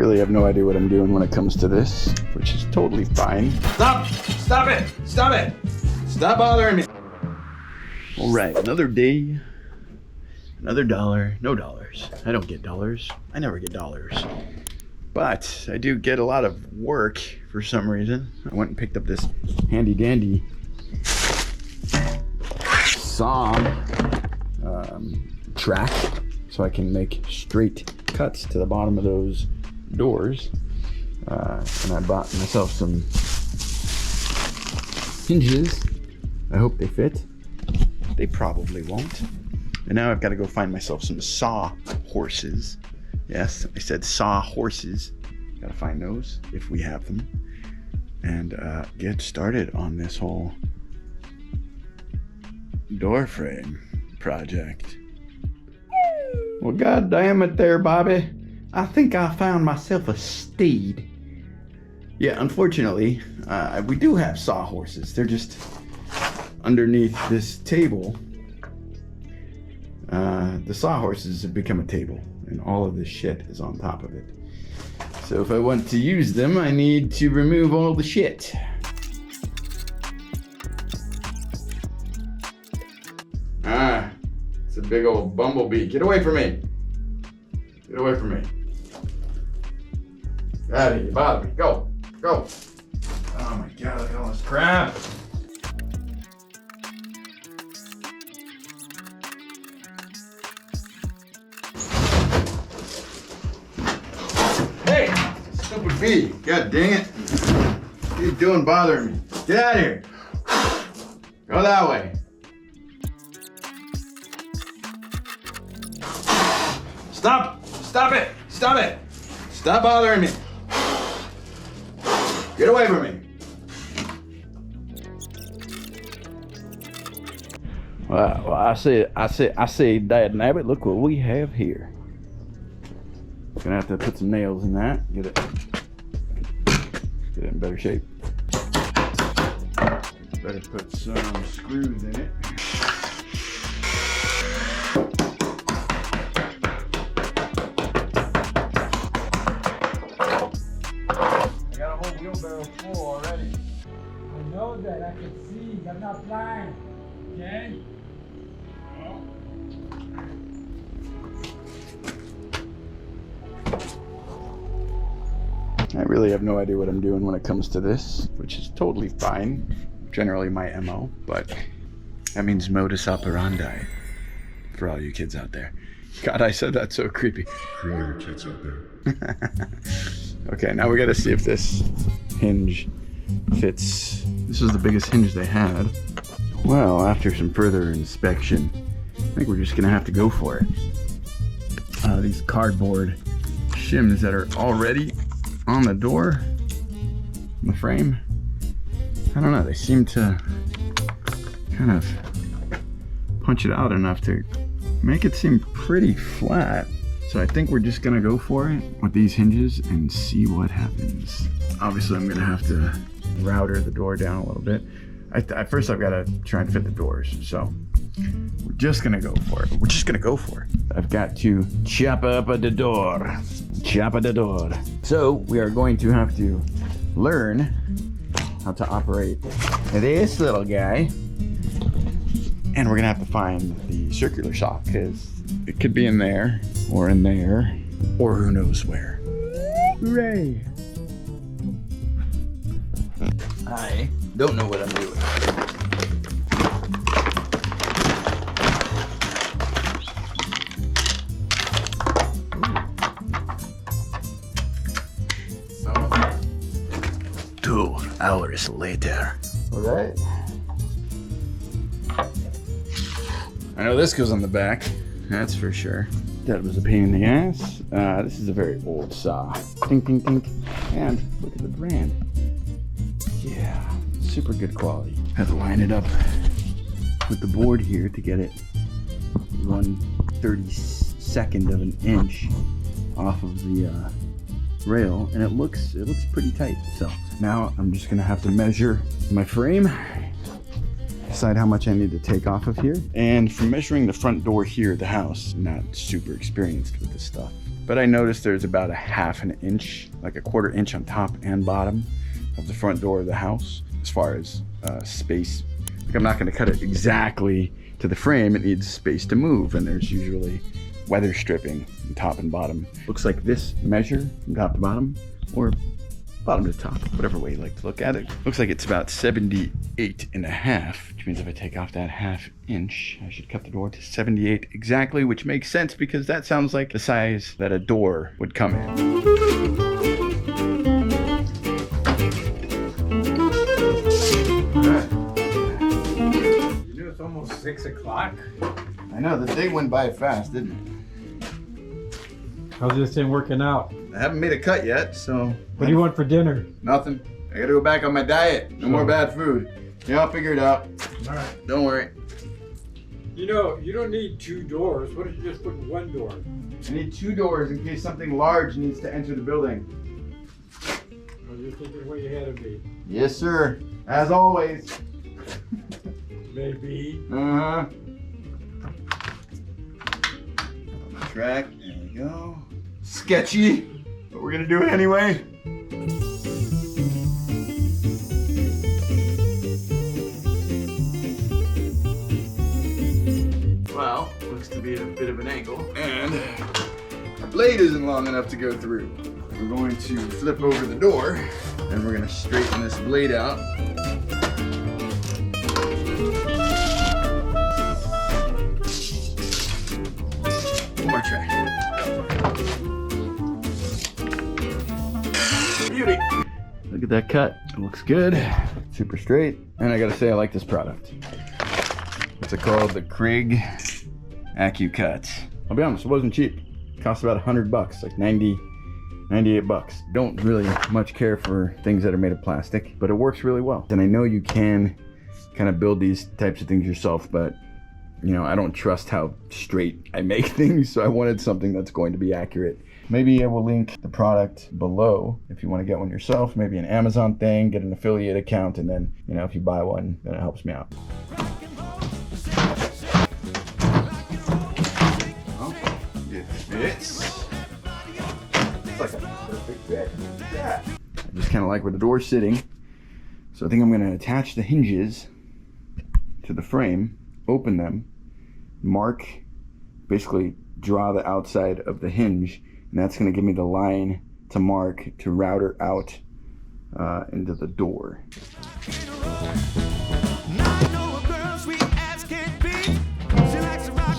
really have no idea what I'm doing when it comes to this, which is totally fine. Stop! Stop it! Stop it! Stop bothering me! All right, another day, another dollar. No dollars. I don't get dollars. I never get dollars. But I do get a lot of work for some reason. I went and picked up this handy dandy saw track so I can make straight cuts to the bottom of those doors. And I bought myself some hinges. I hope they fit. They probably won't. And now I've got to go find myself some saw horses. Yes, I said saw horses. Gotta find those if we have them. And get started on this whole door frame project. Well, god damn it there, Bobby. I think I found myself a steed. Yeah, unfortunately, we do have sawhorses. They're just underneath this table. The sawhorses have become a table, and all of this shit is on top of it. So if I want to use them, I need to remove all the shit. It's a big old bumblebee. Get away from me. Get away from me. Get out of here, you bother me. Go, go. Oh my god, look at all this crap. Hey, stupid bee. God dang it. What are you doing bothering me? Get out of here. Go that way. Stop! Stop it! Stop it! Stop bothering me! Get away from me! Well, I say, Dad Nabbit, look what we have here. Gonna have to put some nails in that. Get it in better shape. Better put some screws in it. Wheelbarrow full already. I know that, I can see, I'm not blind, okay? I really have no idea what I'm doing when it comes to this, which is totally fine. Generally my MO, but that means modus operandi for all you kids out there. God, I said that so creepy. For all your kids out there. Okay, now we gotta see if this hinge fits. This is the biggest hinge they had. Well, after some further inspection, I think we're just gonna have to go for it. These cardboard shims that are already on the door, in the frame, I don't know, they seem to kind of punch it out enough to make it seem pretty flat. So I think we're just gonna go for it with these hinges and see what happens. Obviously I'm gonna have to router the door down a little bit. At first I've gotta try and fit the doors. So we're just gonna go for it. We're just gonna go for it. I've got to chop up the door. Chop the door. So we are going to have to learn how to operate this little guy. And we're gonna have to find the circular sock because it could be in there, or who knows where. Hooray! I don't know what I'm doing. Ooh. 2 hours later. All right. I know this goes on the back, that's for sure. That was a pain in the ass. This is a very old saw. Tink, tink, tink. And look at the brand. Yeah, super good quality. Had to line it up with the board here to get it 1/32 of an inch off of the rail, and it looks pretty tight. So now I'm just gonna have to measure my frame decide how much I need to take off of here. And from measuring the front door here at the house, I'm not super experienced with this stuff, but I noticed there's about a half an inch, like a quarter inch on top and bottom of the front door of the house as far as space. Like, I'm not going to cut it exactly to the frame. It needs space to move, and there's usually weather stripping from top and bottom. Looks like this measure from top to bottom, or bottom to top, whatever way you like to look at it. Looks like it's about 78.5, which means if I take off that half inch, I should cut the door to 78 exactly, which makes sense because that sounds like the size that a door would come in. Almost 6 o'clock. I know, the day went by fast, didn't it? How's this thing working out? I haven't made a cut yet, so... What do you want for dinner? Nothing. I gotta go back on my diet. No more bad food. Yeah, I'll figure it out. All right. Don't worry. You know, you don't need 2 doors. What if you just put 1 door? I need 2 doors in case something large needs to enter the building. Oh, you're thinking way ahead of me. Yes, sir. As always. Maybe. Uh-huh. On the track. There we go. Sketchy, but we're gonna do it anyway. Well, looks to be at a bit of an angle, and our blade isn't long enough to go through. We're going to flip over the door, and we're gonna straighten this blade out. More track. Beauty. Look at that cut. It looks good. Super straight. And I gotta say, I like this product. What's it called? The Craig AccuCut. I'll be honest, it wasn't cheap. It cost about $100, like 98 bucks. Don't really much care for things that are made of plastic, but it works really well. And I know you can kind of build these types of things yourself, but you know, I don't trust how straight I make things, so I wanted something that's going to be accurate. Maybe I will link the product below if you want to get one yourself, maybe an Amazon thing, get an affiliate account, and then, you know, if you buy one, then it helps me out. Oh, it fits. It's like a perfect fit. Yeah. I just kind of like where the door's sitting, so I think I'm going to attach the hinges to the frame, open them, mark, basically draw the outside of the hinge, and that's going to give me the line to mark to router out into the door.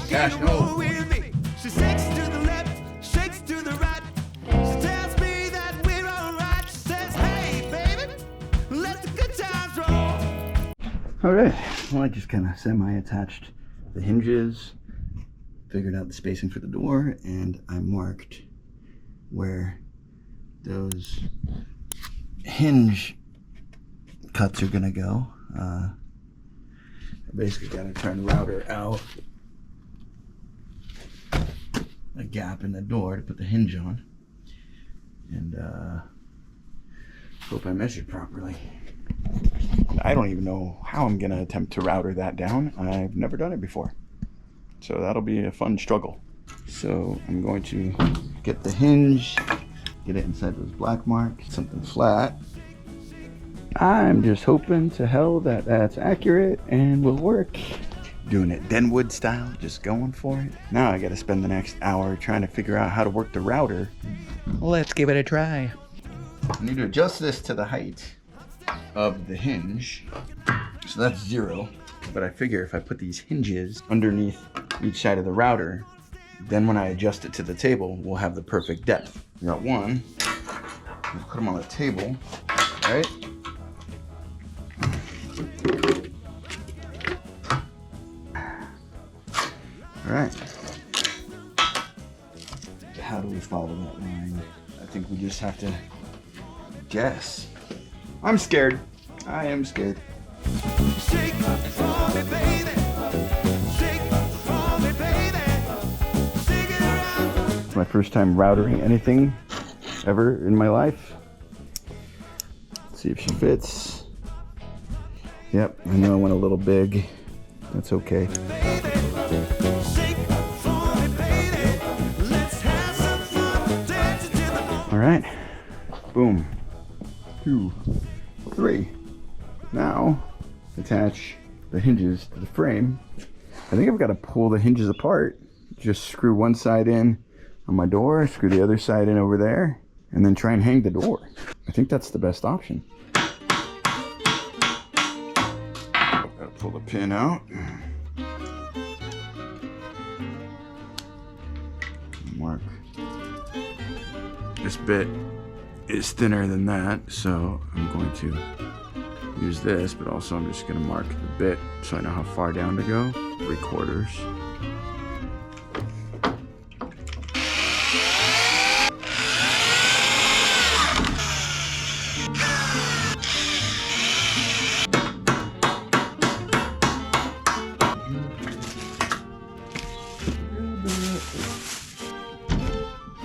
Gosh, no. She shakes to the left, shakes to the right. She tells me that we're alright. She says, hey, baby, let the good times roll. Alright, well, I just kind of semi-attached the hinges, figured out the spacing for the door, and I marked where those hinge cuts are gonna go. I basically gotta try and router out a gap in the door to put the hinge on, and hope I measured properly. I don't even know how I'm gonna attempt to router that down. I've never done it before, so that'll be a fun struggle. So I'm going to get the hinge, get it inside those black marks, something flat. I'm just hoping to hell that that's accurate and will work. Doing it DENWOOD style, just going for it. Now I gotta spend the next hour trying to figure out how to work the router. Let's give it a try. I need to adjust this to the height of the hinge. So that's 0. But I figure if I put these hinges underneath each side of the router, then when I adjust it to the table, we'll have the perfect depth. We got one. We'll put them on the table, right? All right. How do we follow that line? I think we just have to guess. I'm scared. I am scared. Shake for me, baby. Shake for me, baby. Shake it around. It's my first time routering anything ever in my life. Let's see if she fits. Yep, I know I went a little big. That's okay. All right, boom, 2, 3. Now, attach the hinges to the frame. I think I've got to pull the hinges apart. Just screw one side in on my door, screw the other side in over there, and then try and hang the door. I think that's the best option. Gotta pull the pin out. Mark. This bit is thinner than that, so I'm going to use this, but also I'm just going to mark the bit so I know how far down to go. 3/4.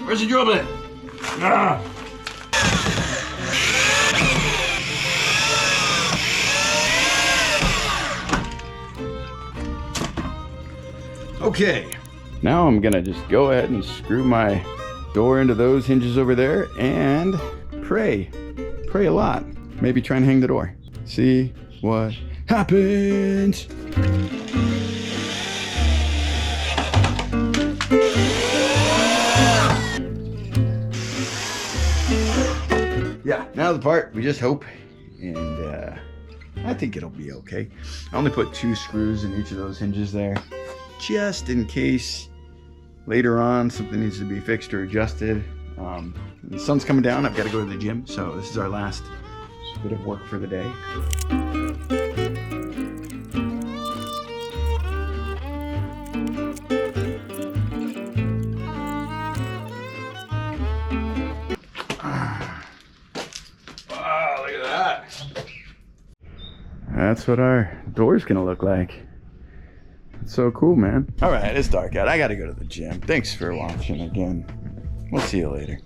Where's the drill bit? Ah! Okay. Now I'm gonna just go ahead and screw my door into those hinges over there and pray. Pray a lot. Maybe try and hang the door. See what happens. Yeah, now the part we just hope, and I think it'll be okay. I only put 2 screws in each of those hinges there, just in case later on something needs to be fixed or adjusted. The sun's coming down, I've got to go to the gym, so this is our last bit of work for the day. Wow, look at that. That's what our door's gonna look like. It's so cool, man. All right, it's dark out. I gotta go to the gym. Thanks for watching again. We'll see you later.